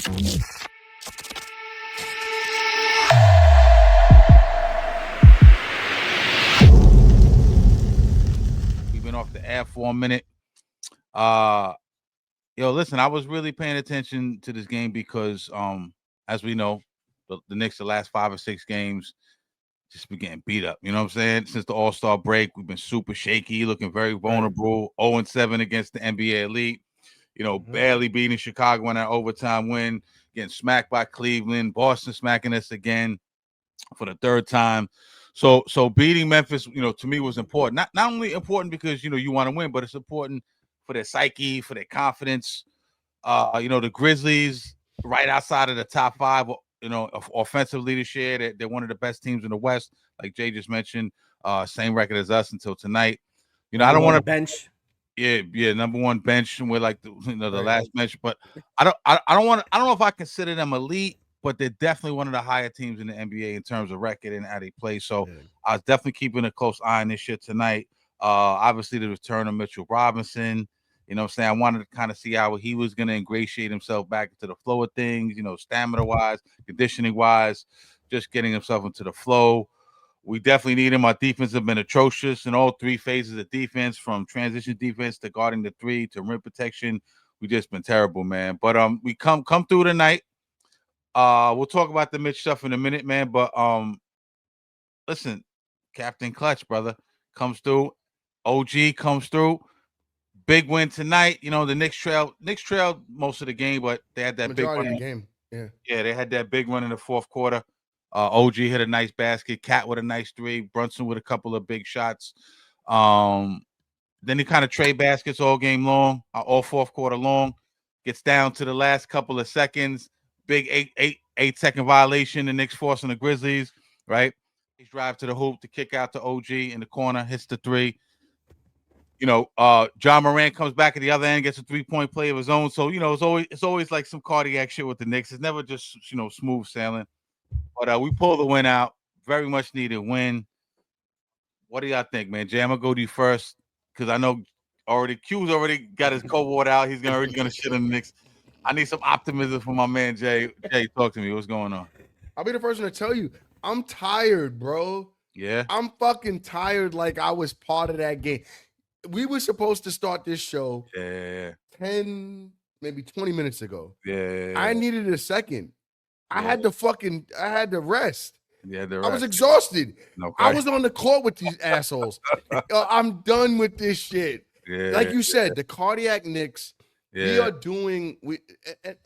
We've been off the air for a minute. Listen, I was really paying attention to this game because, as we know, the Knicks, the last 5 or 6 games, just been getting beat up. You know what I'm saying? Since the All-Star break, we've been super shaky, looking very vulnerable. 0-7 against the NBA elite. Barely beating Chicago in that overtime win, getting smacked by Cleveland, Boston smacking us again for the third time. So beating Memphis, to me was important. Not only important because you want to win, but it's important for their psyche, for their confidence. The Grizzlies right outside of the top 5, of offensive leadership. They're one of the best teams in the West, like Jay just mentioned. Same record as us until tonight. I don't want to bench. Yeah, number one bench, and we're like the last bench. But I don't know if I consider them elite, but they're definitely one of the higher teams in the NBA in terms of record and how they play. So I was definitely keeping a close eye on this shit tonight. Obviously the return of Mitchell Robinson. You know what I'm saying? I wanted to kind of see how he was going to ingratiate himself back into the flow of things, stamina-wise, conditioning-wise, just getting himself into the flow. We definitely need him. Our defense have been atrocious in all 3 phases of defense, from transition defense to guarding the 3 to rim protection. We just been terrible, man. But we come through tonight. We'll talk about the Mitch stuff in a minute, man. But listen, Captain Clutch, brother, comes through. OG comes through. Big win tonight. The Knicks trailed most of the game, but they had that majority big run. Of the game. Yeah, they had that big run in the fourth quarter. OG hit a nice basket. Cat with a nice 3. Brunson with a couple of big shots. Then he kind of trade baskets all game long, all fourth quarter long. Gets down to the last couple of seconds. Big 8-second violation. The Knicks forcing the Grizzlies, right? He drive to the hoop to kick out to OG in the corner, hits the 3. John Morant comes back at the other end, gets a 3-point play of his own. So, it's always like some cardiac shit with the Knicks. It's never just, smooth sailing. But we pulled the win out. Very much needed win. What do y'all think, man? Jay, I'm gonna go to you first because I know Q's already got his cold water out. He's already gonna shit on the Knicks. I need some optimism from my man Jay. Jay, talk to me. What's going on? I'll be the first one to tell you, I'm tired, bro. Yeah. I'm fucking tired like I was part of that game. We were supposed to start this show 10, maybe 20 minutes ago. Yeah. I needed a second. I had to rest. Yeah, I was exhausted. Okay. I was on the court with these assholes. I'm done with this shit. Yeah. Like you said, the cardiac Knicks, we are doing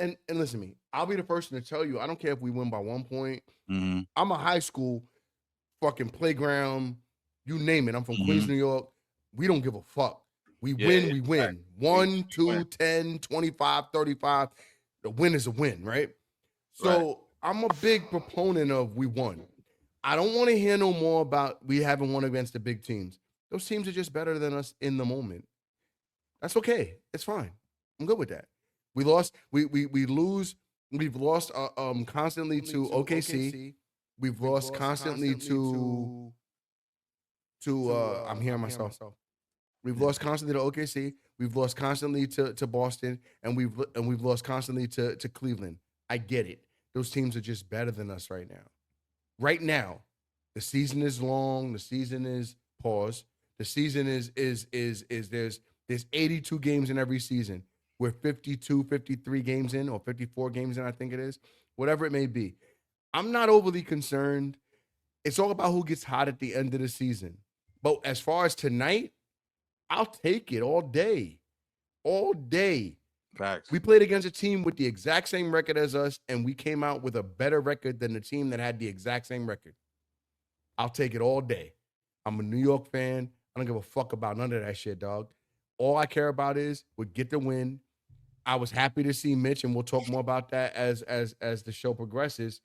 and listen to me. I'll be the person to tell you, I don't care if we win by 1 point. Mm-hmm. I'm a high school fucking playground, you name it. I'm from Queens, New York. We don't give a fuck. We win, we win. 1, 2, 10, 25, 35. The win is a win, right? So I'm a big proponent of we won. I don't want to hear no more about we haven't won against the big teams. Those teams are just better than us in the moment. That's okay. It's fine. I'm good with that. We lost. We lose. We've lost constantly to OKC. We've lost constantly to I'm hearing myself. We've lost constantly to OKC. We've lost constantly to Boston, and we've lost constantly to Cleveland. I get it. Those teams are just better than us right now. Right now, the season is long. The season is pause. The season is there's 82 games in every season. We're 52, 53 games in, or 54 games in, I think it is. Whatever it may be. I'm not overly concerned. It's all about who gets hot at the end of the season. But as far as tonight, I'll take it all day. All day. Facts. We played against a team with the exact same record as us, and we came out with a better record than the team that had the exact same record. I'll take it all day. I'm a New York fan. I don't give a fuck about none of that shit, dog. All I care about is we get the win. I was happy to see Mitch, and we'll talk more about that as the show progresses.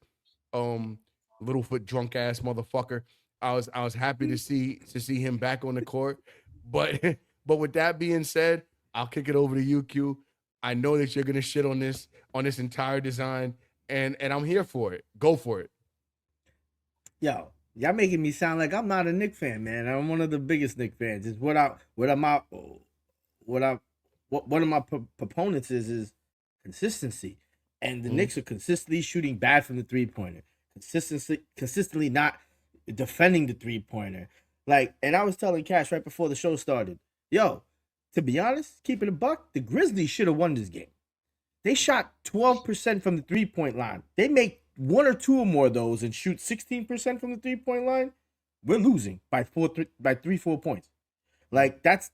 Littlefoot drunk ass motherfucker. I was happy to see him back on the court. But with that being said, I'll kick it over to you, Q. I know that you're gonna shit on this entire design, and I'm here for it. Go for it. Yo, y'all making me sound like I'm not a Knicks fan, man. I'm one of the biggest Knicks fans. It's one of my proponents is consistency. And the Knicks are consistently shooting bad from the 3-pointer, consistently not defending the 3-pointer. Like, and I was telling Cash right before the show started, yo, to be honest, keeping a buck, the Grizzlies should have won this game. They shot 12% from the 3-point line. They make 1 or 2 or more of those and shoot 16% from the 3-point line. We're losing by 3-4 points. Like, that's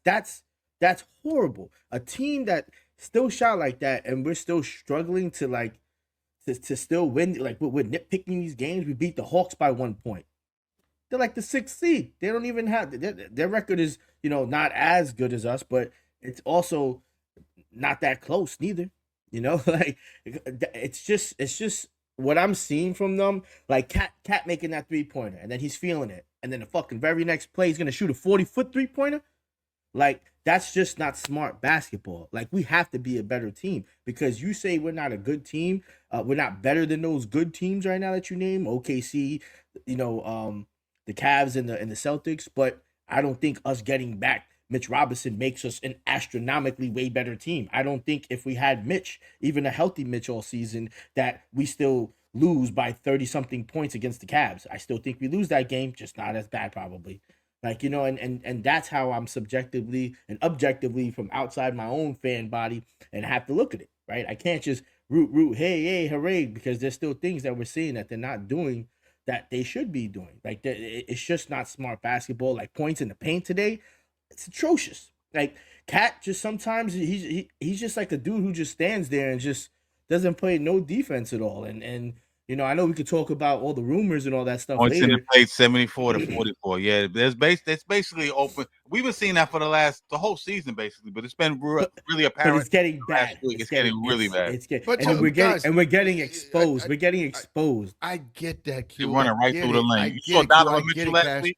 horrible. A team that still shot like that, and we're still struggling to like to still win. Like, we're nitpicking these games. We beat the Hawks by 1 point. They're like the 6th seed. They don't even have their record is, you know, not as good as us, but it's also not that close neither. You know, like it's just what I'm seeing from them. Like Cat making that 3-pointer, and then he's feeling it, and then the fucking very next play he's gonna shoot a 40-foot 3-pointer. Like, that's just not smart basketball. Like, we have to be a better team, because you say we're not a good team. We're not better than those good teams right now that you name, OKC, you know, the Cavs and the Celtics. But I don't think us getting back Mitch Robinson makes us an astronomically way better team. I don't think if we had Mitch, even a healthy Mitch all season, that we still lose by 30-something points against the Cavs. I still think we lose that game, just not as bad probably. Like, you know, and that's how I'm subjectively and objectively from outside my own fan body and have to look at it, right? I can't just root, hey, hooray, because there's still things that we're seeing that they're not doing that they should be doing. Like, it's just not smart basketball. Like, points in the paint today, it's atrocious. Like, Cat just sometimes he's just like a dude who just stands there and just doesn't play no defense at all. And you know, I know we could talk about all the rumors and all that stuff Points later. in the paint 74 to 44. Yeah, it's basically open. We've been seeing that for the whole season, basically, but it's been really apparent. But it's getting bad. It's getting really bad. We're getting exposed. We're getting exposed. I get that, Q. You're running right through the lane. You saw Donovan Mitchell last week.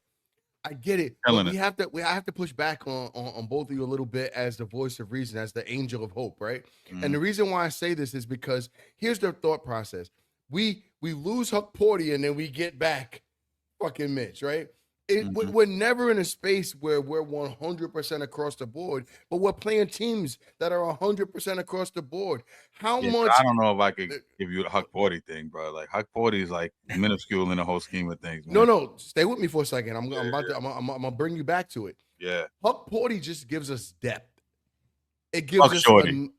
I get it. But we have to push back on both of you a little bit as the voice of reason, as the angel of hope, right? Mm-hmm. And the reason why I say this is because here's their thought process. We lose Huck Porty and then we get back fucking Mitch, right? We're never in a space where we're 100% across the board, but we're playing teams that are 100% across the board. How much? I don't know if I could give you the Huck Porty thing, bro. Like, Huck Porty is like minuscule in the whole scheme of things. Man. No, stay with me for a second. I'm gonna bring you back to it. Yeah, Huck Porty just gives us depth. It gives us Shorty.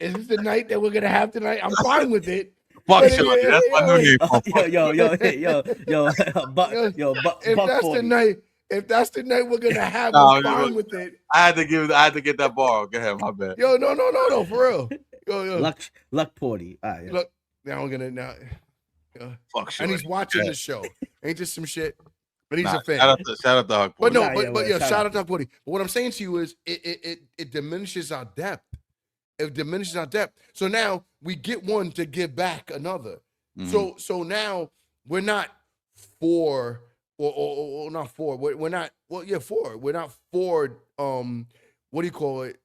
Is this the night that we're gonna have tonight? I'm fine with it. Fuck Shorty. That's my new name. If that's the night we're gonna have, I'm fine with it. I had to get that bar. Go ahead, my bad. No, for real. Yo. Luck Porty. Yeah. Look, now we're gonna fuck Shorty. And he's watching the show. Ain't just some shit. But he's a fan. Shout out to Huck Porty. Shout out to Huck Porty. But what I'm saying to you is it diminishes our depth. It diminishes our depth. So now we get one to give back another. Mm-hmm. So now we're not four or not four. We're not four. We're not four. What do you call it?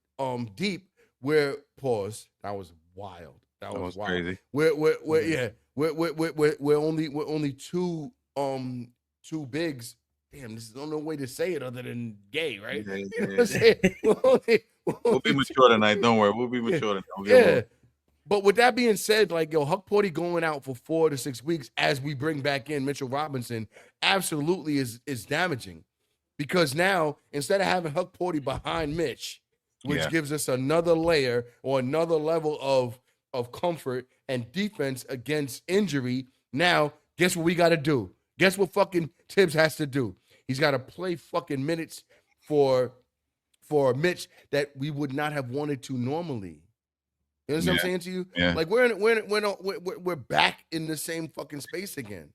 Deep. We're pause. That was wild. That was wild. Crazy. We're only two bigs. Damn, this is no way to say it other than gay, right? Yeah. You know what I'm saying? We'll be mature tonight. Don't worry. We'll be mature tonight. Yeah. But with that being said, like, Huck Porty going out for 4 to 6 weeks as we bring back in Mitchell Robinson absolutely is damaging. Because now, instead of having Huck Porty behind Mitch, which gives us another layer or another level of comfort and defense against injury, now, guess what we got to do? Guess what fucking Tibbs has to do? He's got to play fucking minutes for Mitch that we would not have wanted to normally. You know what I'm saying to you? Yeah. Like we're back in the same fucking space again.